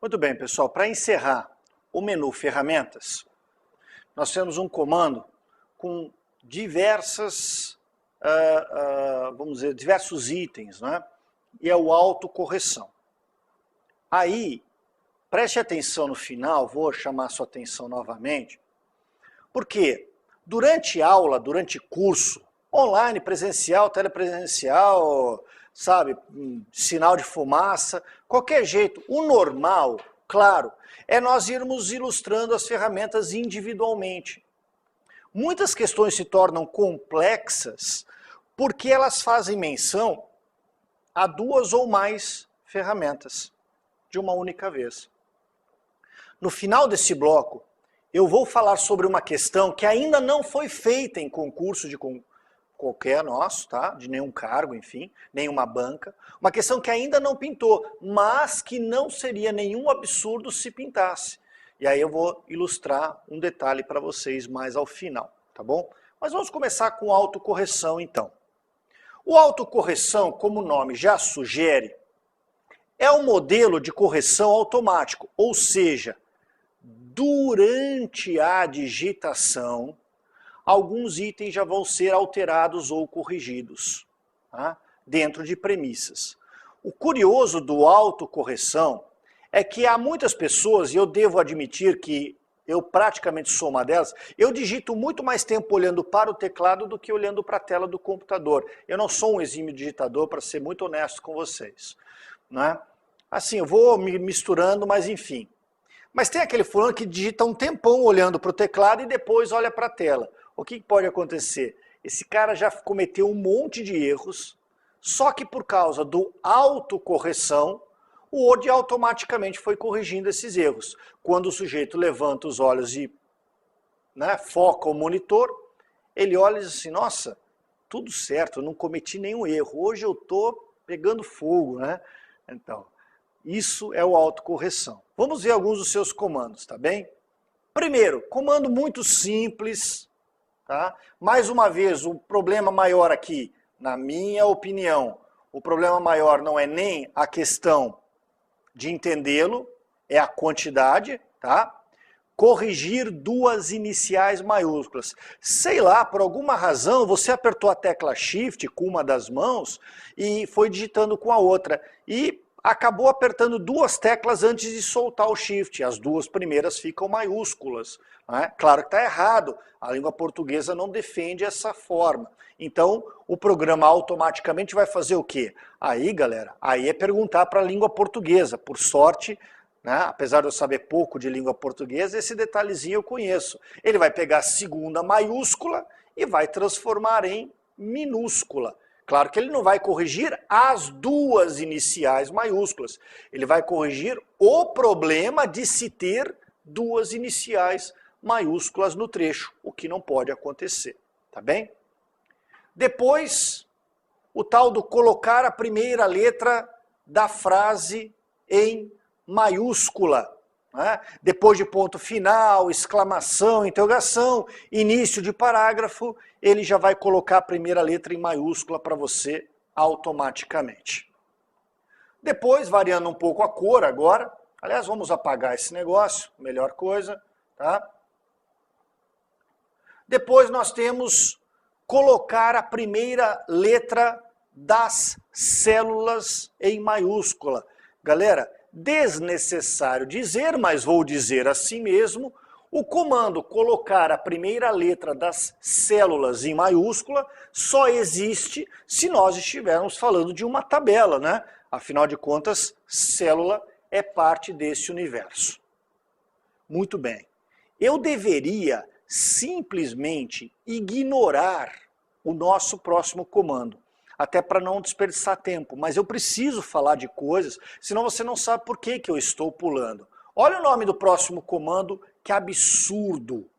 Muito bem, pessoal, para encerrar o menu ferramentas, nós temos um comando com diversos itens, né? E é o autocorreção. Aí, preste atenção no final, vou chamar sua atenção novamente, porque durante aula, durante curso, online, presencial, telepresencial, sabe, sinal de fumaça, qualquer jeito, o normal, claro, é nós irmos ilustrando as ferramentas individualmente. Muitas questões se tornam complexas porque elas fazem menção a duas ou mais ferramentas de uma única vez. No final desse bloco, eu vou falar sobre uma questão que ainda não foi feita em concurso de qualquer nosso, tá? De nenhum cargo, enfim, nenhuma banca. Uma questão que ainda não pintou, mas que não seria nenhum absurdo se pintasse. E aí eu vou ilustrar um detalhe para vocês mais ao final, tá bom? Mas vamos começar com autocorreção então. O autocorreção, como o nome já sugere, é um modelo de correção automático, ou seja, durante a digitação, alguns itens já vão ser alterados ou corrigidos, tá? Dentro de premissas. O curioso do autocorreção é que há muitas pessoas, e eu devo admitir que eu praticamente sou uma delas, eu digito muito mais tempo olhando para o teclado do que olhando para a tela do computador. Eu não sou um exímio digitador, para ser muito honesto com vocês, né? Assim, eu vou me misturando, mas enfim. Mas tem aquele fulano que digita um tempão olhando para o teclado e depois olha para a tela. O que pode acontecer? Esse cara já cometeu um monte de erros, só que por causa do autocorreção, o Word automaticamente foi corrigindo esses erros. Quando o sujeito levanta os olhos e, né, foca o monitor, ele olha e diz assim, nossa, tudo certo, eu não cometi nenhum erro, hoje eu estou pegando fogo, né? Então, isso é o autocorreção. Vamos ver alguns dos seus comandos, tá bem? Primeiro, comando muito simples, tá? Mais uma vez, o problema maior aqui, na minha opinião, o problema maior não é nem a questão de entendê-lo, é a quantidade, tá? Corrigir duas iniciais maiúsculas. Sei lá, por alguma razão, você apertou a tecla Shift com uma das mãos e foi digitando com a outra. E acabou apertando duas teclas antes de soltar o Shift. As duas primeiras ficam maiúsculas, né? Claro que está errado, a língua portuguesa não defende essa forma. Então, o programa automaticamente vai fazer o quê? Aí, galera, aí é perguntar para a língua portuguesa. Por sorte, né, apesar de eu saber pouco de língua portuguesa, esse detalhezinho eu conheço. Ele vai pegar a segunda maiúscula e vai transformar em minúscula. Claro que ele não vai corrigir as duas iniciais maiúsculas. Ele vai corrigir o problema de se ter duas iniciais maiúsculas no trecho, o que não pode acontecer, tá bem? Depois, o tal do colocar a primeira letra da frase em maiúscula, né? Depois de ponto final, exclamação, interrogação, início de parágrafo, ele já vai colocar a primeira letra em maiúscula para você automaticamente. Depois, variando um pouco a cor agora, aliás, vamos apagar esse negócio, melhor coisa, tá? Depois nós temos colocar a primeira letra das células em maiúscula. Galera, desnecessário dizer, mas vou dizer assim mesmo, o comando colocar a primeira letra das células em maiúscula só existe se nós estivermos falando de uma tabela, né? Afinal de contas, célula é parte desse universo. Muito bem. Eu deveria simplesmente ignorar o nosso próximo comando, até para não desperdiçar tempo, mas eu preciso falar de coisas, senão você não sabe por que eu estou pulando. Olha o nome do próximo comando, que absurdo.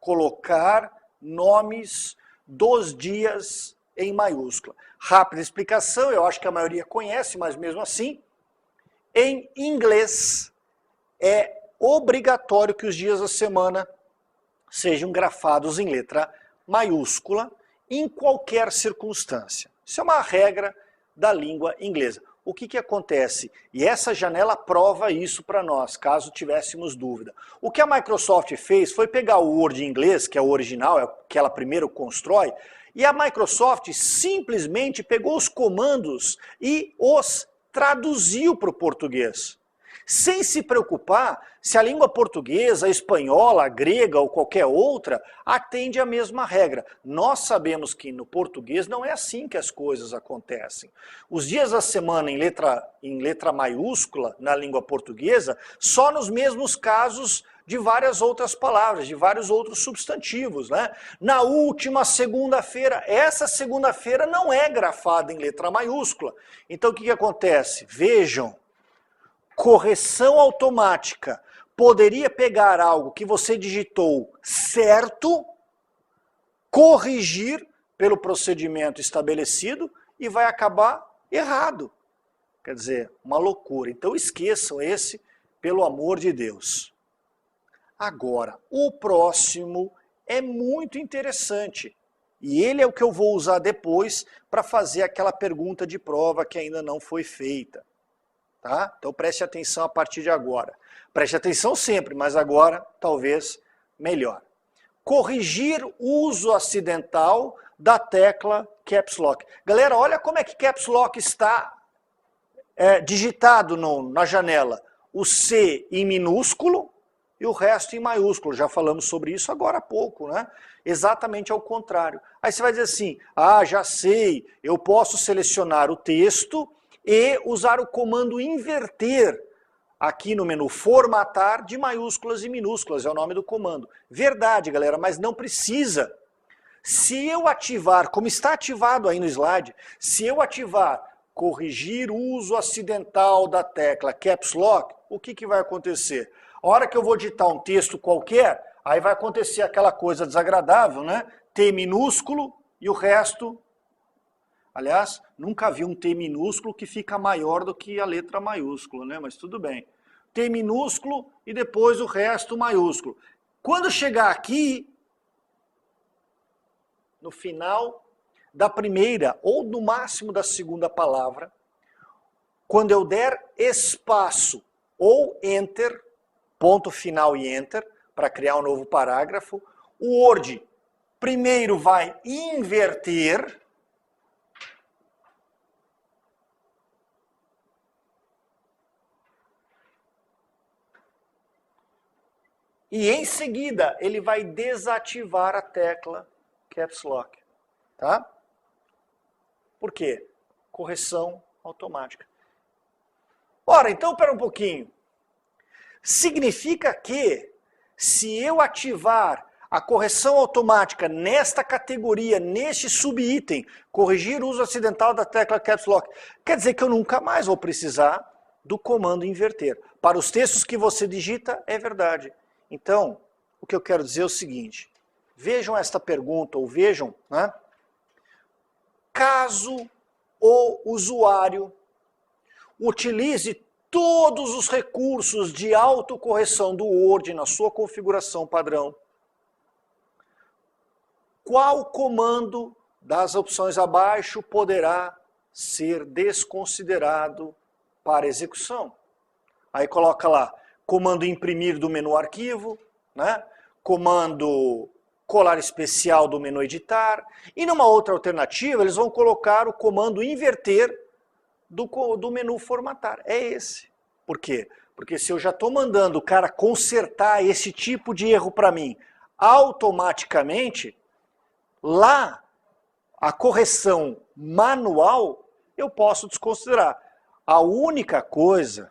Colocar nomes dos dias em maiúscula. Rápida explicação, eu acho que a maioria conhece, mas mesmo assim, em inglês é obrigatório que os dias da semana sejam grafados em letra maiúscula em qualquer circunstância. Isso é uma regra da língua inglesa. O que acontece? E essa janela prova isso para nós, caso tivéssemos dúvida. O que a Microsoft fez foi pegar o Word em inglês, que é o original, é o que ela primeiro constrói, e a Microsoft simplesmente pegou os comandos e os traduziu para o português. Sem se preocupar se a língua portuguesa, a espanhola, a grega ou qualquer outra atende à mesma regra. Nós sabemos que no português não é assim que as coisas acontecem. Os dias da semana em letra maiúscula na língua portuguesa, só nos mesmos casos de várias outras palavras, de vários outros substantivos, né? Na última segunda-feira, essa segunda-feira não é grafada em letra maiúscula. Então o que acontece? Vejam, correção automática poderia pegar algo que você digitou certo, corrigir pelo procedimento estabelecido e vai acabar errado. Quer dizer, uma loucura. Então esqueçam esse, pelo amor de Deus. Agora, o próximo é muito interessante. E ele é o que eu vou usar depois para fazer aquela pergunta de prova que ainda não foi feita. Tá? Então preste atenção a partir de agora. Preste atenção sempre, mas agora talvez melhor. Corrigir uso acidental da tecla Caps Lock. Galera, olha como é que Caps Lock está digitado na janela. O C em minúsculo e o resto em maiúsculo. Já falamos sobre isso agora há pouco, né? Exatamente ao contrário. Aí você vai dizer assim, já sei, eu posso selecionar o texto e usar o comando inverter aqui no menu formatar de maiúsculas e minúsculas, é o nome do comando. Verdade, galera, mas não precisa. Se eu ativar, como está ativado aí no slide, se eu ativar corrigir o uso acidental da tecla Caps Lock, o que vai acontecer? A hora que eu vou digitar um texto qualquer, aí vai acontecer aquela coisa desagradável, né? T minúsculo e o resto... Aliás, nunca vi um T minúsculo que fica maior do que a letra maiúscula, né? Mas tudo bem. T minúsculo e depois o resto maiúsculo. Quando chegar aqui, no final da primeira ou no máximo da segunda palavra, quando eu der espaço ou Enter, ponto final e Enter, para criar um novo parágrafo, o Word primeiro vai inverter, e em seguida ele vai desativar a tecla Caps Lock. Tá? Por quê? Correção automática. Ora, então espera um pouquinho. Significa que se eu ativar a correção automática nesta categoria, neste subitem, corrigir o uso acidental da tecla Caps Lock, quer dizer que eu nunca mais vou precisar do comando inverter. Para os textos que você digita, é verdade. Então, o que eu quero dizer é o seguinte, vejam esta pergunta, ou vejam, né? Caso o usuário utilize todos os recursos de autocorreção do Word na sua configuração padrão, qual comando das opções abaixo poderá ser desconsiderado para execução? Aí coloca lá, comando imprimir do menu arquivo, né? Comando colar especial do menu editar, e numa outra alternativa eles vão colocar o comando inverter do menu formatar. É esse. Por quê? Porque se eu já estou mandando o cara consertar esse tipo de erro para mim, automaticamente, lá, a correção manual, eu posso desconsiderar. A única coisa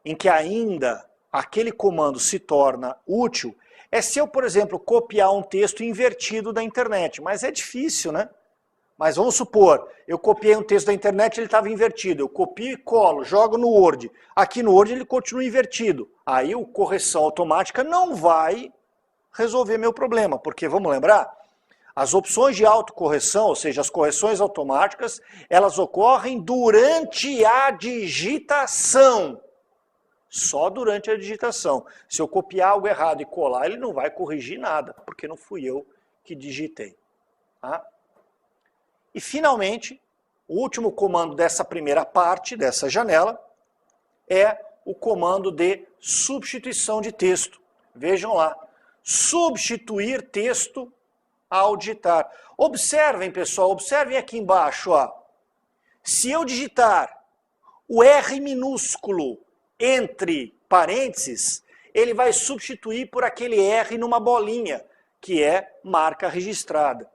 em que ainda aquele comando se torna útil é se eu, por exemplo, copiar um texto invertido da internet. Mas é difícil, né? Mas vamos supor, eu copiei um texto da internet e ele estava invertido. Eu copio e colo, jogo no Word. Aqui no Word ele continua invertido. Aí a correção automática não vai resolver meu problema. Porque, vamos lembrar, as opções de autocorreção, ou seja, as correções automáticas, elas ocorrem durante a digitação. Só durante a digitação. Se eu copiar algo errado e colar, ele não vai corrigir nada, porque não fui eu que digitei. Tá? E finalmente, o último comando dessa primeira parte, dessa janela, é o comando de substituição de texto. Vejam lá, substituir texto ao digitar. Observem, pessoal, observem aqui embaixo, ó. Se eu digitar o R minúsculo entre parênteses, ele vai substituir por aquele R numa bolinha, que é marca registrada.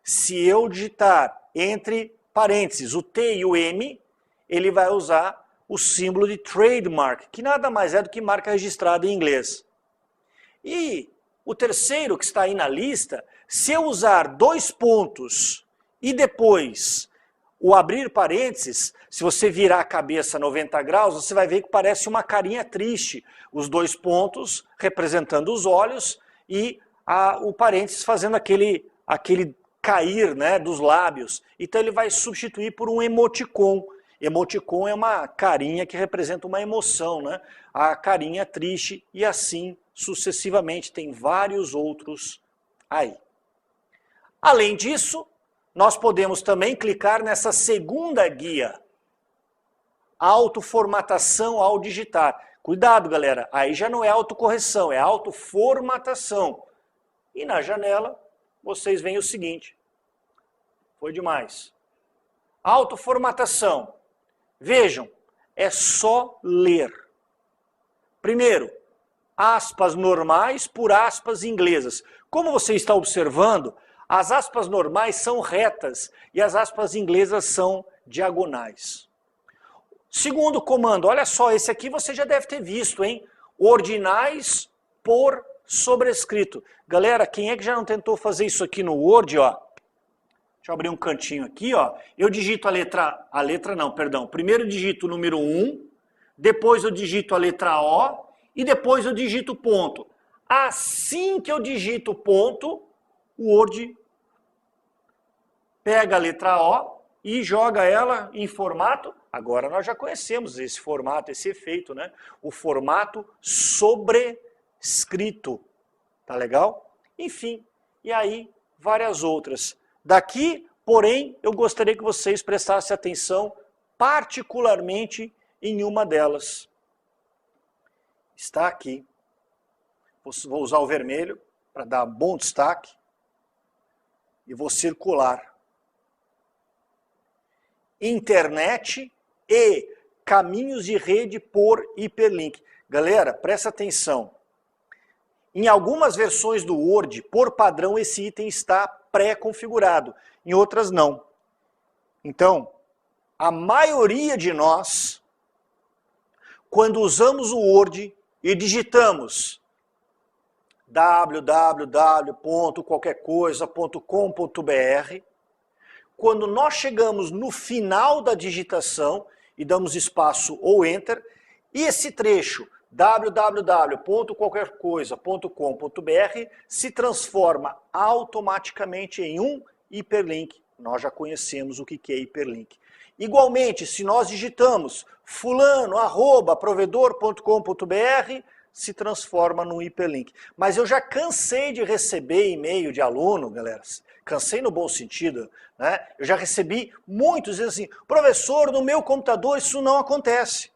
Se eu digitar entre parênteses o T e o M, ele vai usar o símbolo de trademark, que nada mais é do que marca registrada em inglês. E o terceiro que está aí na lista, se eu usar dois pontos e depois o abrir parênteses, se você virar a cabeça 90 graus, você vai ver que parece uma carinha triste. Os dois pontos representando os olhos e o parênteses fazendo aquele cair, né, dos lábios. Então ele vai substituir por um emoticon. Emoticon é uma carinha que representa uma emoção, né? A carinha triste e assim sucessivamente. Tem vários outros aí. Além disso, nós podemos também clicar nessa segunda guia, autoformatação ao digitar. Cuidado, galera, aí já não é autocorreção, é autoformatação. E na janela, vocês veem o seguinte. Foi demais. Autoformatação. Vejam, é só ler. Primeiro, aspas normais por aspas inglesas. Como você está observando, as aspas normais são retas e as aspas inglesas são diagonais. Segundo comando, olha só, esse aqui você já deve ter visto, hein? Ordinais por sobrescrito. Galera, quem é que já não tentou fazer isso aqui no Word, ó? Deixa eu abrir um cantinho aqui, ó. Eu digito primeiro eu digito o número 1, depois eu digito a letra O e depois eu digito ponto. Assim que eu digito ponto, o Word pega a letra O e joga ela em formato. Agora nós já conhecemos esse formato, esse efeito, né? O formato sobrescrito. Tá legal? Enfim, e aí várias outras. Daqui, porém, eu gostaria que vocês prestassem atenção particularmente em uma delas. Está aqui. Vou usar o vermelho para dar bom destaque. E vou circular. Internet e caminhos de rede por hiperlink. Galera, presta atenção. Em algumas versões do Word, por padrão, esse item está pré-configurado. Em outras, não. Então, a maioria de nós, quando usamos o Word e digitamos www.qualquercoisa.com.br, quando nós chegamos no final da digitação e damos espaço ou Enter, e esse trecho www.qualquercoisa.com.br se transforma automaticamente em um hiperlink. Nós já conhecemos o que é hiperlink. Igualmente, se nós digitamos fulano@provedor.com.br, se transforma num hiperlink. Mas eu já cansei de receber e-mail de aluno, galera, cansei no bom sentido, né? Eu já recebi muitos dizendo assim, professor, no meu computador isso não acontece.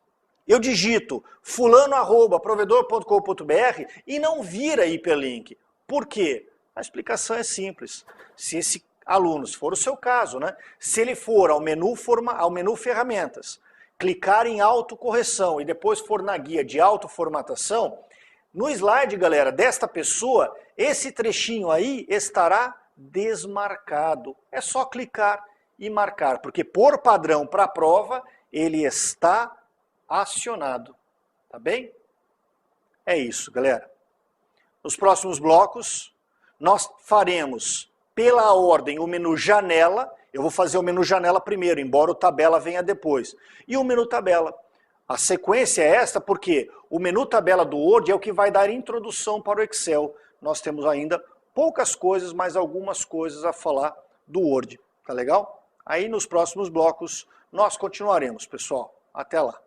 Eu digito fulano@provedor.com.br e não vira hiperlink. Por quê? A explicação é simples. Se esse aluno, se for o seu caso, né? Se ele for ao menu ferramentas, clicar em autocorreção e depois for na guia de autoformatação, no slide, galera, desta pessoa, esse trechinho aí estará desmarcado. É só clicar e marcar, porque por padrão para a prova, ele está acionado. Tá bem? É isso, galera. Nos próximos blocos, nós faremos pela ordem o menu janela. Eu vou fazer o menu janela primeiro, embora o tabela venha depois. E o menu tabela. A sequência é esta porque o menu tabela do Word é o que vai dar introdução para o Excel. Nós temos ainda poucas coisas, mas algumas coisas a falar do Word. Tá legal? Aí nos próximos blocos nós continuaremos, pessoal. Até lá.